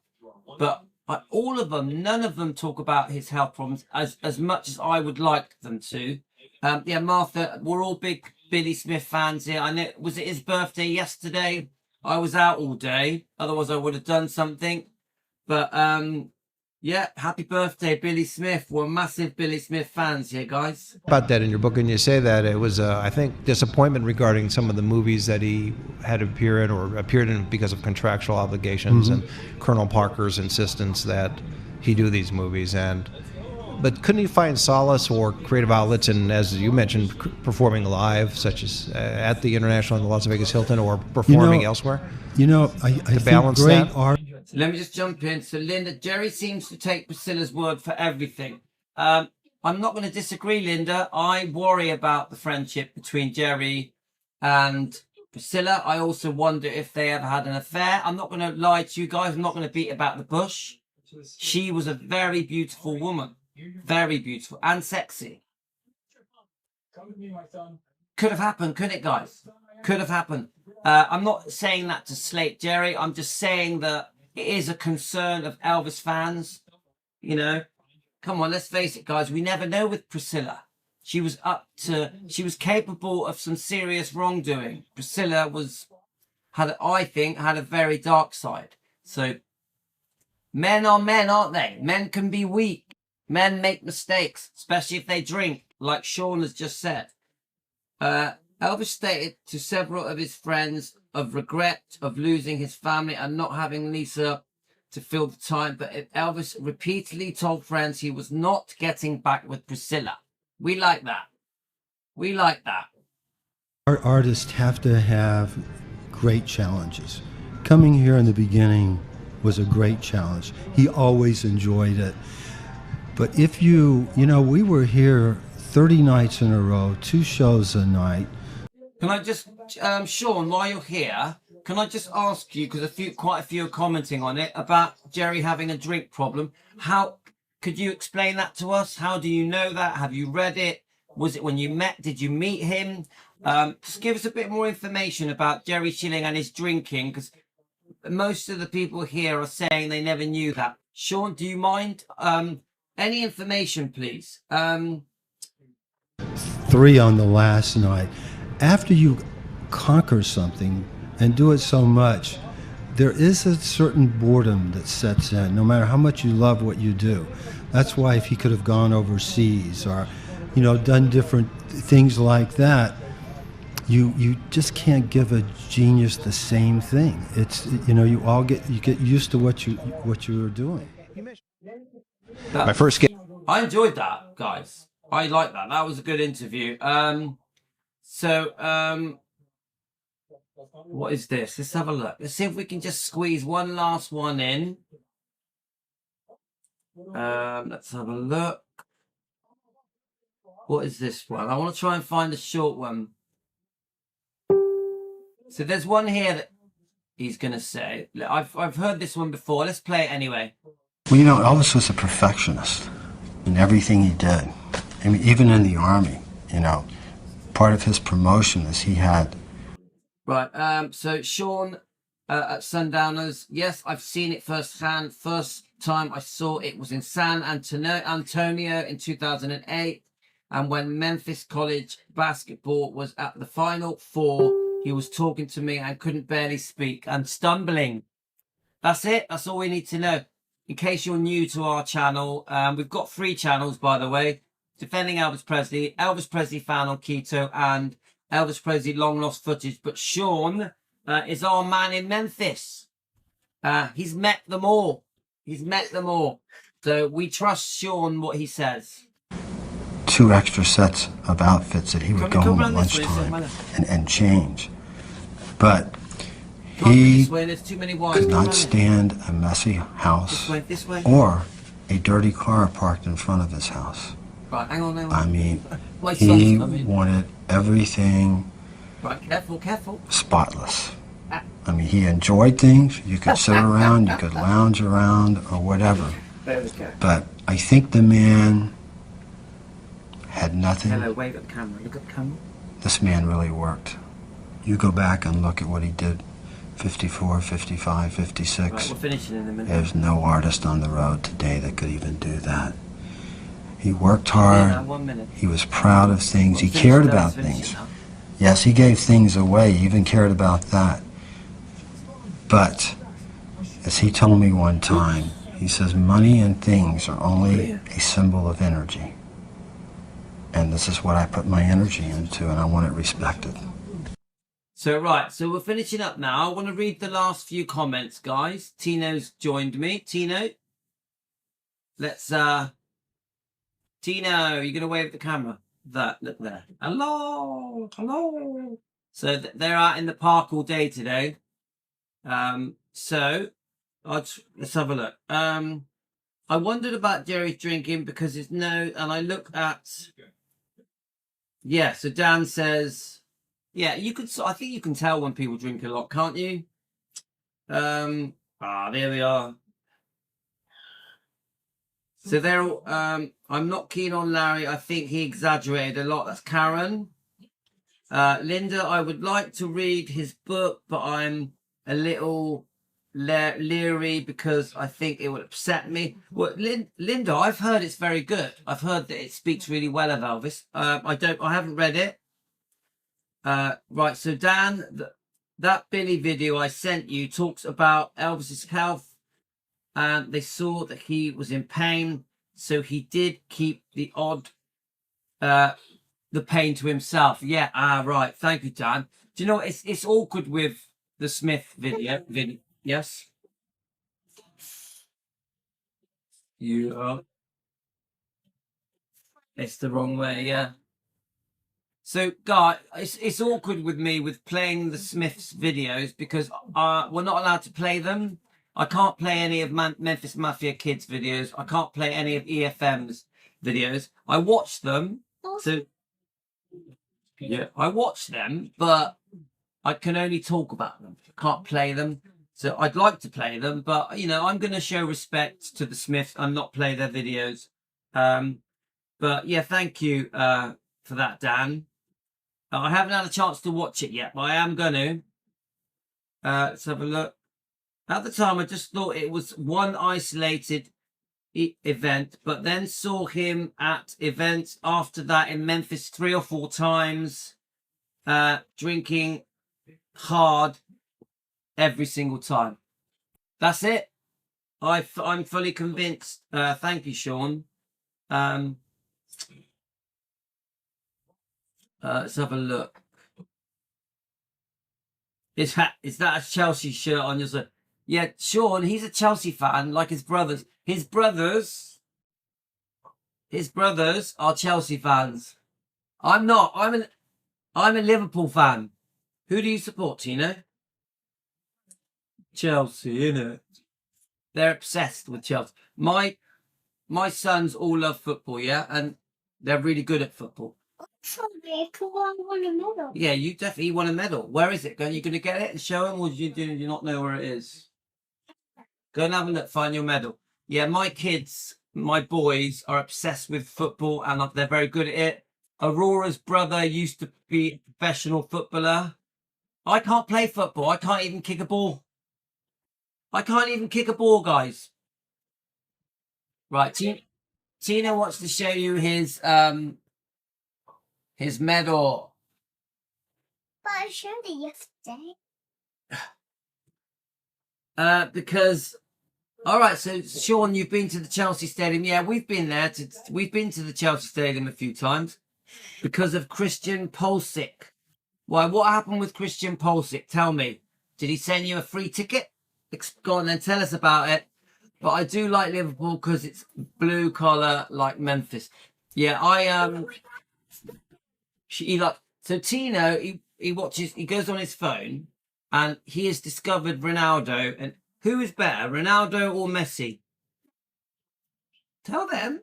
But all of them, none of them talk about his health problems as much as I would like them to. Yeah, Martha, we're all big Billy Smith fans here. I know, was it his birthday yesterday? I was out all day. Otherwise, I would have done something. But, yeah, happy birthday, Billy Smith. We're massive Billy Smith fans here, guys. About that in your book, and you say that it was, I think, disappointment regarding some of the movies that he had appeared in because of contractual obligations, and Colonel Parker's insistence that he do these movies. But couldn't he find solace or creative outlets in, as you mentioned, performing live, such as at the International and the Las Vegas Hilton, or performing elsewhere? I think balance great that? art. So let me just jump in. So Linda, Jerry seems to take Priscilla's word for everything. I'm not going to disagree, Linda. I worry about the friendship between Jerry and Priscilla. I also wonder if they ever had an affair. I'm not going to lie to you guys. I'm not going to beat about the bush. She was a very beautiful woman. Very beautiful and sexy. Could have happened, couldn't it, guys? Could have happened. I'm not saying that to slate Jerry. I'm just saying that it is a concern of Elvis fans. You know, come on, let's face it, guys. We never know with Priscilla. She was capable of some serious wrongdoing. Priscilla had a very dark side. So men are men, aren't they? Men can be weak. Men make mistakes, especially if they drink, like Sean has just said. Elvis stated to several of his friends of regret of losing his family and not having Lisa to fill the time, but Elvis repeatedly told friends he was not getting back with Priscilla. We like that. We like that. Our artists have to have great challenges. Coming here in the beginning was a great challenge. He always enjoyed it. But if we were here 30 nights in a row, 2 shows a night. Can I just, Sean, while you're here, can I just ask you, because quite a few are commenting on it, about Jerry having a drink problem. How could you explain that to us? How do you know that? Have you read it? Was it when you met? Did you meet him? Just give us a bit more information about Jerry Shilling and his drinking, because most of the people here are saying they never knew that. Sean, do you mind? Any information, please? 3 on the last night. After you conquer something and do it so much, there is a certain boredom that sets in, no matter how much you love what you do. That's why if he could have gone overseas or, done different things like that, you just can't give a genius the same thing. It's, you get used to what you were doing. My first game. I enjoyed that, guys. I like that. That was a good interview. What is this? Let's have a look. Let's see if we can just squeeze one last one in. Let's have a look. What is this one? I want to try and find a short one. So there's one here that he's going to say. I've heard this one before. Let's play it anyway. Well, Elvis was a perfectionist in everything he did. I mean, even in the Army, part of his promotion is he had. Right, so Sean at Sundowners. Yes, I've seen it firsthand. First time I saw it was in San Antonio in 2008. And when Memphis College basketball was at the Final Four, he was talking to me and couldn't barely speak and stumbling. That's it. That's all we need to know. In case you're new to our channel, we've got 3 channels, by the way. Defending Elvis Presley fan on Keto, and Elvis Presley long lost footage. But Sean is our man in Memphis. He's met them all. So we trust Sean what he says. 2 extra sets of outfits that he would go home at lunchtime and change. But he could not stand a messy house or a dirty car parked in front of his house. Right, hang on. I mean, he wanted everything spotless. I mean, he enjoyed things. You could sit around, you could lounge around or whatever. But I think the man had nothing. Hello, wave at the camera. Look at the camera. This man really worked. You go back and look at what he did, 54, 55, 56. Right, we're finishing in a minute. There's no artist on the road today that could even do that. He worked hard. 1 minute. He was proud of things. He cared about things. Yes, he gave things away. He even cared about that. But, as he told me one time, he says, money and things are only a symbol of energy. And this is what I put my energy into, and I want it respected. So we're finishing up now. I want to read the last few comments, guys. Tino's joined me. Tino, let's, Tino, you're going to wave at the camera. Look there. Hello. So they're out in the park all day today. Let's have a look. I wondered about Jerry's drinking because and I look at, so Dan says, I think you can tell when people drink a lot, can't you? There we are. So they're all, I'm not keen on Larry. I think he exaggerated a lot. That's Karen. Linda, I would like to read his book, but I'm a little leery because I think it would upset me. Well, Linda, I've heard it's very good. I've heard that it speaks really well of Elvis. I haven't read it. Right, so Dan, that Billy video I sent you talks about Elvis's health, and they saw that he was in pain, so he did keep the pain to himself. Yeah, right. Thank you, Dan. Do you know it's awkward with the Smith video? Yes. It's the wrong way. Yeah. So, guy, it's awkward with me with playing the Smiths videos because we're not allowed to play them. I can't play any of Memphis Mafia Kids videos. I can't play any of EFM's videos. I watch them. So, yeah, I watch them, but I can only talk about them. I can't play them. So I'd like to play them, but I'm going to show respect to the Smiths and not play their videos. But yeah, thank you for that, Dan. I haven't had a chance to watch it yet, but I am going to. Let's have a look. At the time, I just thought it was one isolated event, but then saw him at events after that in Memphis 3 or 4 times, drinking hard every single time. That's it. I'm fully convinced. Thank you, Sean. Let's have a look. Is that a Chelsea shirt on your side? Yeah, Sean, he's a Chelsea fan, like his brothers. His brothers are Chelsea fans. I'm not. I'm a Liverpool fan. Who do you support, Tino? Chelsea, innit? They're obsessed with Chelsea. My sons all love football, yeah, and they're really good at football. Sorry, I won a medal. Yeah, you definitely won a medal. Where is it? Are you going to get it and show them, or do you not know where it is? Go and have a look. Find your medal. Yeah, my kids, my boys, are obsessed with football, and they're very good at it. Aurora's brother used to be a professional footballer. I can't play football. I can't even kick a ball. I can't even kick a ball, guys. Right, Tina wants to show you his medal. But I showed it yesterday. Because, all right. So, Sean, you've been to the Chelsea Stadium. Yeah, we've been there. We've been to the Chelsea Stadium a few times because of Christian Pulisic. Why? What happened with Christian Pulisic? Tell me. Did he send you a free ticket? Go on then, tell us about it. But I do like Liverpool because it's blue collar like Memphis. Yeah, so Tino, he watches, he goes on his phone and he has discovered Ronaldo. And who is better, Ronaldo or Messi? Tell them.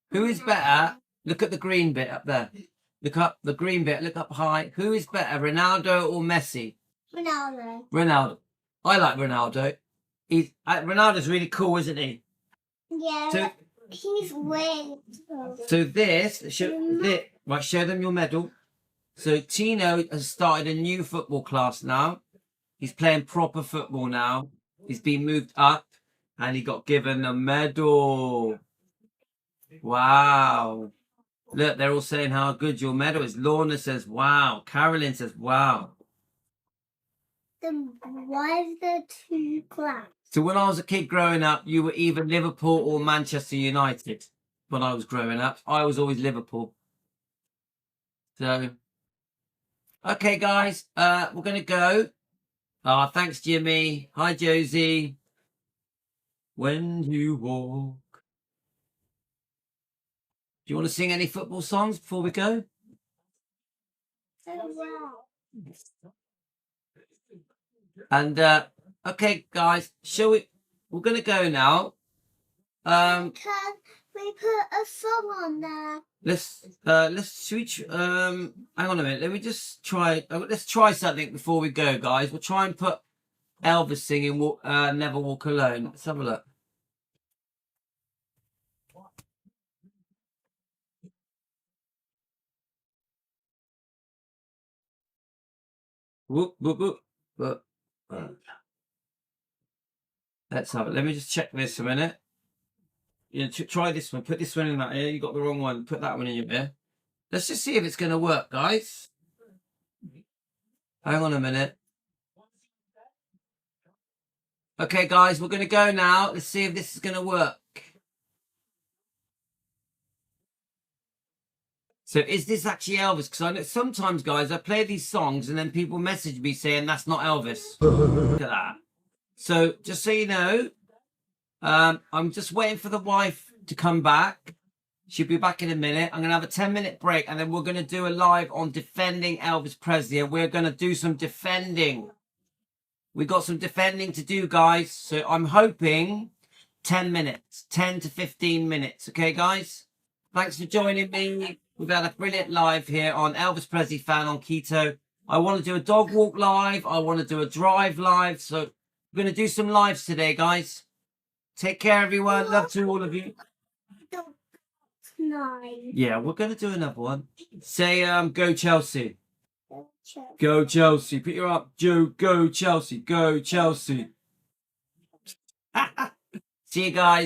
Who is better? Look at the green bit up there. Look up the green bit, look up high. Who is better, Ronaldo or Messi? Ronaldo. Ronaldo. I like Ronaldo. Ronaldo's really cool, isn't he? Yeah, So, he's weird. Show them your medal. So Tino has started a new football class now. He's playing proper football now. He's been moved up and he got given a medal. Wow. Look, they're all saying how good your medal is. Lorna says, wow. Carolyn says, wow. Then why is there 2 clouds? So when I was a kid growing up, you were either Liverpool or Manchester United. When I was growing up, I was always Liverpool. So, okay, guys, we're going to go. Thanks, Jimmy. Hi, Josie. When you walk. Do you want to sing any football songs before we go? Oh, wow. And, okay, guys, we're going to go now. Can we put a song on there? Hang on a minute. Let me just try. Let's try something before we go, guys. We'll try and put Elvis singing Never Walk Alone. Let's have a look. Whoop, whoop, whoop. Let's have it. Let me just check this a minute. Yeah, try this one. Put this one in that ear. You got the wrong one. Put that one in your ear. Let's just see if it's going to work, guys. Hang on a minute. Okay, guys, we're going to go now. Let's see if this is going to work. So is this actually Elvis? Because I know sometimes, guys, I play these songs and then people message me saying that's not Elvis. Look at that. So just so you know, I'm just waiting for the wife to come back. She'll be back in a minute. I'm going to have a 10-minute break and then we're going to do a live on defending Elvis Presley. And we're going to do some defending. We got some defending to do, guys. So I'm hoping 10 minutes, 10 to 15 minutes. Okay, guys? Thanks for joining me. We've had a brilliant live here on Elvis Presley Fan on Keto. I want to do a dog walk live. I want to do a drive live. So we're going to do some lives today, guys. Take care, everyone. Love to all of you. Yeah, we're going to do another one. Say, go Chelsea. Go Chelsea. Put your up. Go Chelsea. Go Chelsea. See you guys.